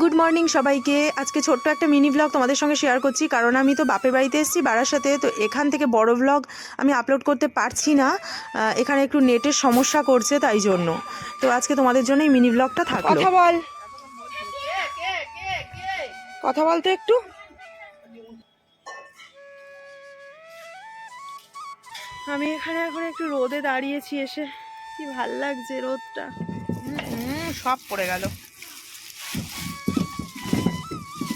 Good morning সবাইকে। আজকে ছোট্ট একটা মিনি ব্লগ তোমাদের সঙ্গে শেয়ার করছি, কারণ আমি তো বাপের বাড়িতে এসেছি বারাসাতে, তো এখান থেকে বড় ব্লগ আমি আপলোড করতে পারছি না। এখানে একটু নেটের সমস্যা করছে, তাই জন্য তো আজকে তোমাদের জন্য এই মিনি ব্লগটা থাকলো। কথা বলতে একটু আমি এখানে এখন একটু রোদে দাঁড়িয়েছি, এসে কি ভাল লাগছে রোদটা। সব পড়ে গেল।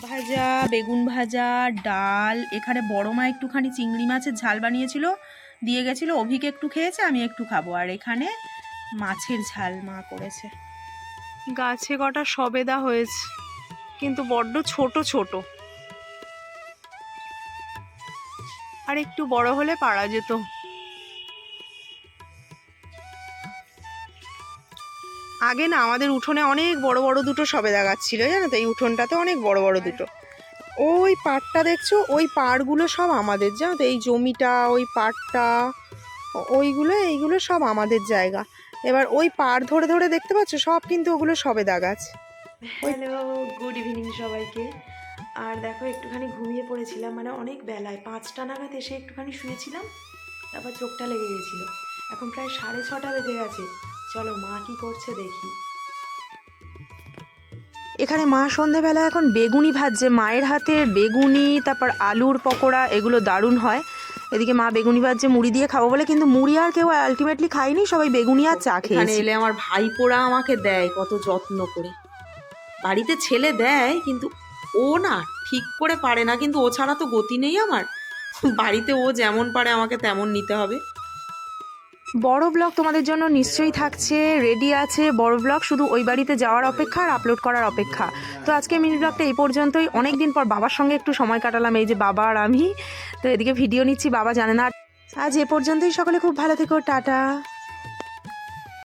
ভাজা, বেগুন ভাজা, ডাল, এখানে বড় মা একটুখানি চিংড়ি মাছের ঝাল বানিয়েছিল, দিয়ে গেছিলো, অভিকে একটু খেয়েছে, আমি একটু খাবো। আর এখানে মাছের ঝাল মা করেছে। গাছে কটা সবেদা হয়েছে, কিন্তু বড্ড ছোট ছোট, আর একটু বড় হলে পারা যেত। আগে না আমাদের উঠোনে অনেক বড় বড় দুটো সবেদা গাছ ছিল, জানো তো, এই উঠোনটাতে অনেক বড় বড় দুটো। ওই পাড়টা দেখছো, ওই পাড়গুলো সব আমাদের, জানো তো, এই জমিটা, ওই পাড়টা, এইগুলো সব আমাদের জায়গা। এবার ওই পাড় ধরে ধরে দেখতে পাচ্ছ, সব কিন্তু ওগুলো সবেদা গাছ। হ্যালো, গুড ইভিনিং সবাইকে। আর দেখো একটুখানি ঘুমিয়ে পড়েছিলাম, মানে অনেক বেলায় 5টা নাগাদ এসে একটুখানি শুয়েছিলাম, তারপর চোখটা লেগে গেছিলো। এখন প্রায় 6:30 বেজে গেছে। চলো মা কি করছে দেখি। এখানে মা সন্ধেবেলা এখন বেগুনি ভাজছে, মায়ের হাতের বেগুনি, তারপর আলুর পকোড়া, এগুলো দারুণ হয়। এদিকে মা বেগুনি ভাজছে মুড়ি দিয়ে খাবো বলে, কিন্তু মুড়ি আর কেউ আলটিমেটলি খাইনি, সবাই বেগুনি আর চা খেয়েছে। এখানে এলে আমার ভাইপোরা আমাকে দেয় কত যত্ন করে। বাড়িতে ছেলে দেয়, কিন্তু ও না ঠিক করে পারে না, কিন্তু ও ছাড়া তো গতি নেই আমার। বাড়িতে ও যেমন পারে আমাকে তেমন নিতে হবে। বড় ব্লগ তোমাদের জন্য নিশ্চয়ই থাকছে, রেডি আছে বড় ব্লগ, শুধু ওই বাড়িতে যাওয়ার অপেক্ষা আর আপলোড করার অপেক্ষা। তো আজকে মিনি ব্লগটা এই পর্যন্তই। অনেক দিন পর বাবার সঙ্গে একটু সময় কাটালাম, এই যে বাবা আর আমি। তো এদিকে ভিডিও নিচ্ছি, বাবা জানে না। আজ এ পর্যন্তই, সকলে খুব ভালো থেকো, টাটা।